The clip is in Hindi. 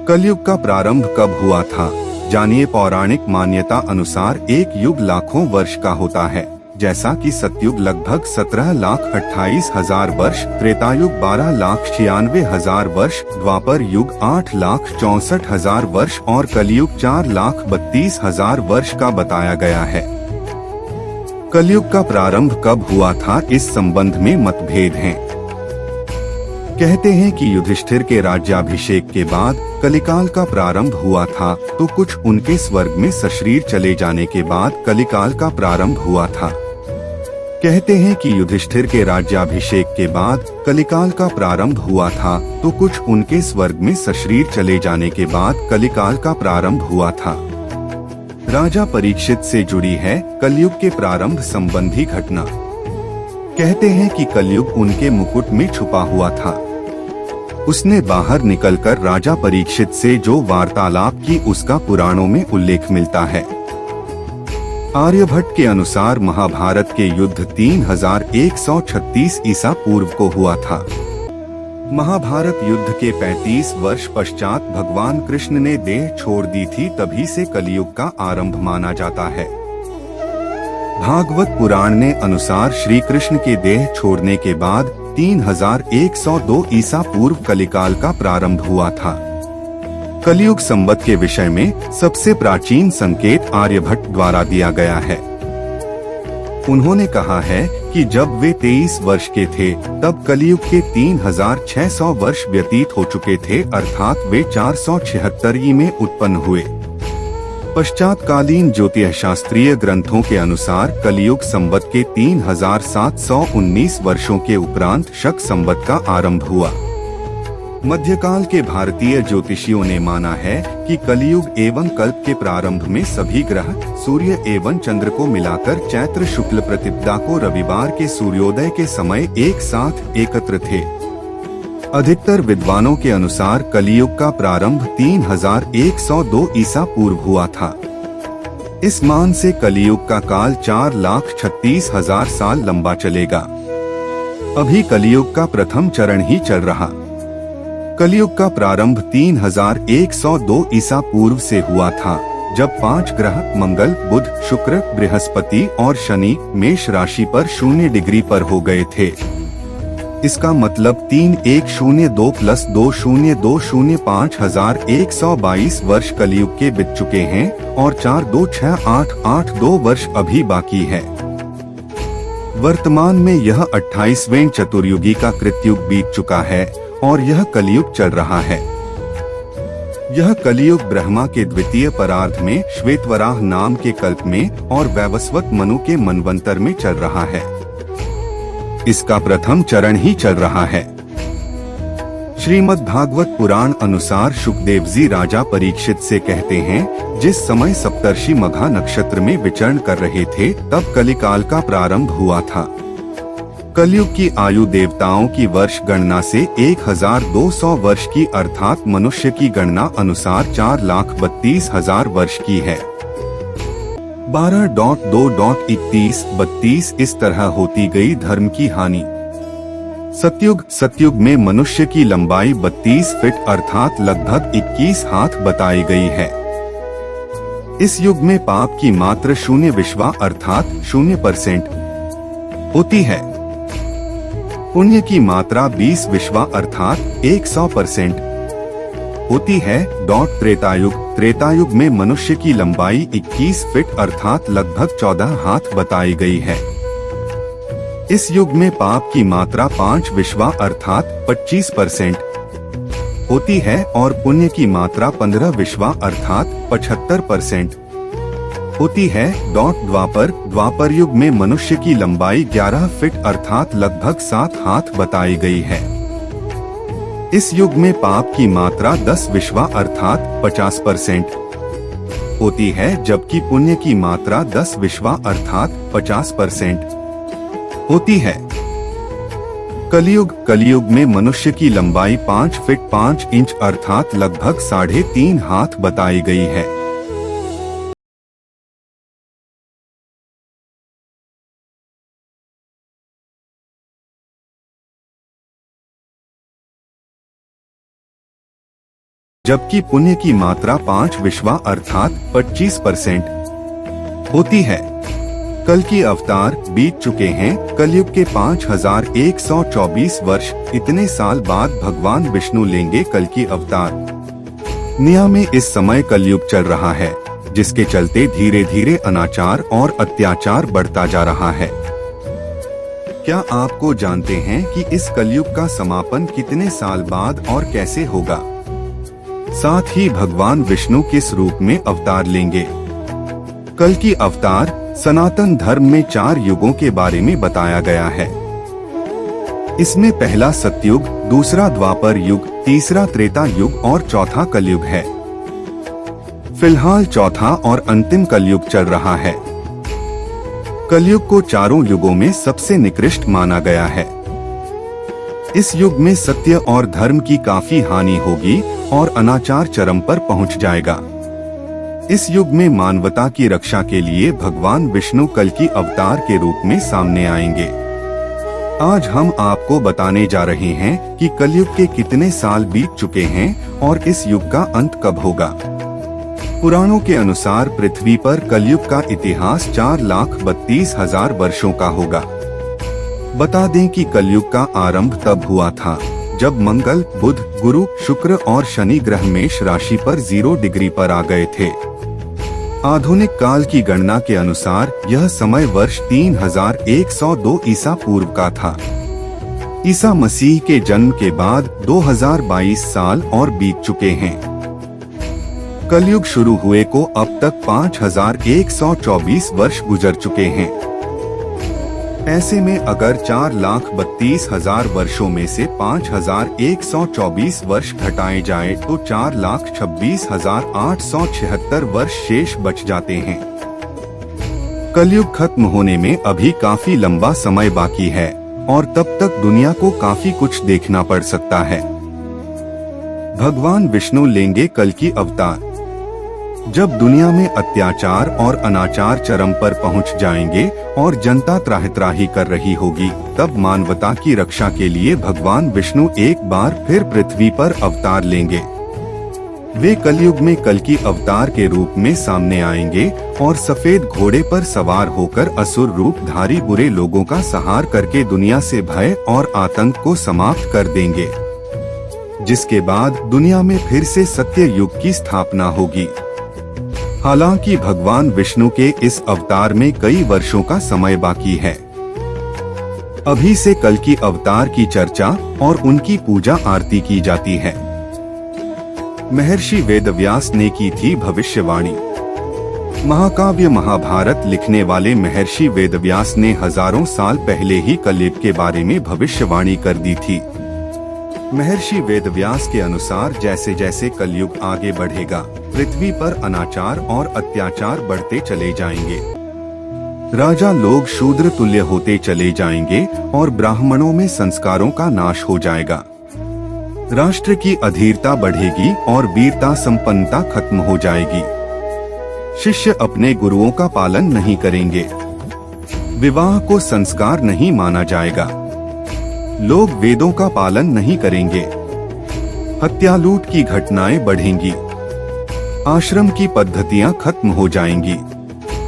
कलयुग का प्रारंभ कब हुआ था? जानिए। पौराणिक मान्यता अनुसार एक युग लाखों वर्ष का होता है, जैसा कि सतयुग लगभग 17,28,000 वर्ष, त्रेतायुग 12,96,000 वर्ष, द्वापर युग 8,64,000 वर्ष और कलयुग 4,32,000 वर्ष का बताया गया है। कलयुग का प्रारंभ कब हुआ था, इस संबंध में मतभेद हैं। कहते हैं कि युधिष्ठिर के राज्याभिषेक के बाद कलिकाल का प्रारंभ हुआ था, तो कुछ उनके स्वर्ग में सशरीर चले जाने के बाद कलिकाल का प्रारंभ हुआ था। कहते हैं कि युधिष्ठिर के राज्याभिषेक के बाद कलिकाल का प्रारंभ हुआ था, तो कुछ उनके स्वर्ग में सशरीर चले जाने के बाद कलिकाल का प्रारंभ हुआ था। राजा परीक्षित से जुड़ी है कलयुग के प्रारंभ संबंधी घटना। कहते हैं कि कलयुग उनके मुकुट में छुपा हुआ था। उसने बाहर निकलकर राजा परीक्षित से जो वार्तालाप की, उसका पुराणों में उल्लेख मिलता है। आर्यभट्ट के अनुसार महाभारत के युद्ध 3136 ईसा पूर्व को हुआ था। महाभारत युद्ध के 35 वर्ष पश्चात भगवान कृष्ण ने देह छोड़ दी थी, तभी से कलयुग का आरंभ माना जाता है। भागवत पुराण ने अनुसार श्री कृष्ण के देह छोड़ने के बाद 3102 ईसा पूर्व कलिकाल का प्रारंभ हुआ था। कलयुग संवत के विषय में सबसे प्राचीन संकेत आर्यभट्ट द्वारा दिया गया है। उन्होंने कहा है कि जब वे 23 वर्ष के थे तब कलयुग के 3600 वर्ष व्यतीत हो चुके थे, अर्थात वे 476 में उत्पन्न हुए। पश्चातकालीन ज्योतिष शास्त्रीय ग्रंथों के अनुसार कलियुग संवत के 3719 वर्षों के उपरांत शक संवत का आरंभ हुआ। मध्यकाल के भारतीय ज्योतिषियों ने माना है कि कलियुग एवं कल्प के प्रारंभ में सभी ग्रह सूर्य एवं चंद्र को मिलाकर चैत्र शुक्ल प्रतिपदा को रविवार के सूर्योदय के समय एक साथ एकत्र थे। अधिकतर विद्वानों के अनुसार कलियुग का प्रारंभ 3102 ईसा पूर्व हुआ था। इस मान से कलियुग का काल 4,36,000 साल लंबा चलेगा। अभी कलियुग का प्रथम चरण ही चल रहा। कलियुग का प्रारंभ 3102 ईसा पूर्व से हुआ था, जब 5 ग्रह मंगल, बुध, शुक्र, बृहस्पति और शनि मेष राशि पर 0 डिग्री पर हो गए थे। इसका मतलब 3102 + 2020 5122 वर्ष कलयुग के बीत चुके हैं और 426882 वर्ष अभी बाकी है। वर्तमान में यह 28वें चतुर्युगी का कृतयुग बीत चुका है और यह कलयुग चल रहा है। यह कलयुग ब्रह्मा के द्वितीय परार्ध में श्वेतवराह नाम के कल्प में और वैवस्वत मनु के मनवंतर में चल रहा है। इसका प्रथम चरण ही चल रहा है। श्रीमद् भागवत पुराण अनुसार सुखदेव जी राजा परीक्षित से कहते हैं, जिस समय सप्तर्षि मघा नक्षत्र में विचरण कर रहे थे तब कलिकाल का प्रारंभ हुआ था। कलयुग की आयु देवताओं की वर्ष गणना से 1200 वर्ष की, अर्थात मनुष्य की गणना अनुसार 4,32,000 वर्ष की है। 12.2.31 इस तरह होती गई धर्म की हानि। सतयुग में मनुष्य की लंबाई 32 फीट अर्थात लगभग 21 हाथ बताई गई है। इस युग में पाप की मात्रा 0 अर्थात 0% होती है। पुण्य की मात्रा 20 अर्थात 100% होती है। त्रेतायुग में मनुष्य की लंबाई 21 फीट अर्थात लगभग 14 हाथ बताई गई है। इस युग में पाप की मात्रा 5 अर्थात 25% होती है और पुण्य की मात्रा 15 अर्थात 75% होती है। द्वापर युग में मनुष्य की लंबाई 11 फीट अर्थात लगभग 7 हाथ बताई गई है। इस युग में पाप की मात्रा 10 अर्थात 50% होती है, जबकि पुण्य की मात्रा 10 अर्थात 50% होती है। कलयुग में मनुष्य की लंबाई 5 फीट 5 इंच अर्थात लगभग 3.5 हाथ बताई गई है। जबकि पुण्य की मात्रा 5 विश्वा अर्थात 25% होती है। कल की अवतार बीत चुके हैं। कलयुग के 5124 वर्ष, इतने साल बाद भगवान विष्णु लेंगे कल की अवतार। दुनिया में इस समय कलयुग चल रहा है, जिसके चलते धीरे धीरे अनाचार और अत्याचार बढ़ता जा रहा है। क्या आपको जानते हैं कि इस कलयुग का समापन कितने साल बाद और कैसे होगा? साथ ही भगवान विष्णु किस रूप में अवतार लेंगे? कल की अवतार सनातन धर्म में 4 युगों के बारे में बताया गया है। इसमें पहला सतयुग, दूसरा द्वापर युग, तीसरा त्रेता युग और चौथा कलयुग है। फिलहाल चौथा और अंतिम कलयुग चल रहा है। कलयुग को चारों युगों में सबसे निकृष्ट माना गया है। इस युग में सत्य और धर्म की काफी हानि होगी और अनाचार चरम पर पहुंच जाएगा। इस युग में मानवता की रक्षा के लिए भगवान विष्णु कल की अवतार के रूप में सामने आएंगे। आज हम आपको बताने जा रहे हैं कि कलयुग के कितने साल बीत चुके हैं और इस युग का अंत कब होगा। पुराणों के अनुसार पृथ्वी पर कलयुग का इतिहास 4,32,000 वर्षों का होगा। बता दें कि कलयुग का आरंभ तब हुआ था जब मंगल, बुध, गुरु, शुक्र और शनि ग्रह मेष राशि पर 0 डिग्री पर आ गए थे। आधुनिक काल की गणना के अनुसार यह समय वर्ष 3102 ईसा पूर्व का था। ईसा मसीह के जन्म के बाद 2022 साल और बीत चुके हैं। कलयुग शुरू हुए को अब तक 5124 वर्ष गुजर चुके हैं। ऐसे में अगर 4,32,000 वर्षों में से 5124 वर्ष घटाए जाए तो 4,26,876 वर्ष शेष बच जाते हैं। कलयुग खत्म होने में अभी काफी लंबा समय बाकी है और तब तक दुनिया को काफी कुछ देखना पड़ सकता है। भगवान विष्णु लेंगे कल की अवतार। जब दुनिया में अत्याचार और अनाचार चरम पर पहुंच जाएंगे और जनता त्राहि कर रही होगी, तब मानवता की रक्षा के लिए भगवान विष्णु एक बार फिर पृथ्वी पर अवतार लेंगे। वे कलयुग में कल की अवतार के रूप में सामने आएंगे और सफेद घोड़े पर सवार होकर असुर रूप धारी बुरे लोगों का संहार करके दुनिया से भय और आतंक को समाप्त कर देंगे, जिसके बाद दुनिया में फिर से सत्य युग की स्थापना होगी। हालांकि भगवान विष्णु के इस अवतार में कई वर्षों का समय बाकी है। अभी से कल की अवतार की चर्चा और उनकी पूजा आरती की जाती है। महर्षि वेदव्यास ने की थी भविष्यवाणी। महाकाव्य महाभारत लिखने वाले महर्षि वेदव्यास ने हजारों साल पहले ही कलयुग के बारे में भविष्यवाणी कर दी थी। महर्षि वेदव्यास के अनुसार जैसे जैसे कलयुग आगे बढ़ेगा, पृथ्वी पर अनाचार और अत्याचार बढ़ते चले जाएंगे। राजा लोग शूद्र तुल्य होते चले जाएंगे और ब्राह्मणों में संस्कारों का नाश हो जाएगा। राष्ट्र की अधीरता बढ़ेगी और वीरता संपन्नता खत्म हो जाएगी। शिष्य अपने गुरुओं का पालन नहीं करेंगे। विवाह को संस्कार नहीं माना जाएगा। लोग वेदों का पालन नहीं करेंगे। हत्या लूट की घटनाएं बढ़ेंगी। आश्रम की पद्धतियां खत्म हो जाएंगी।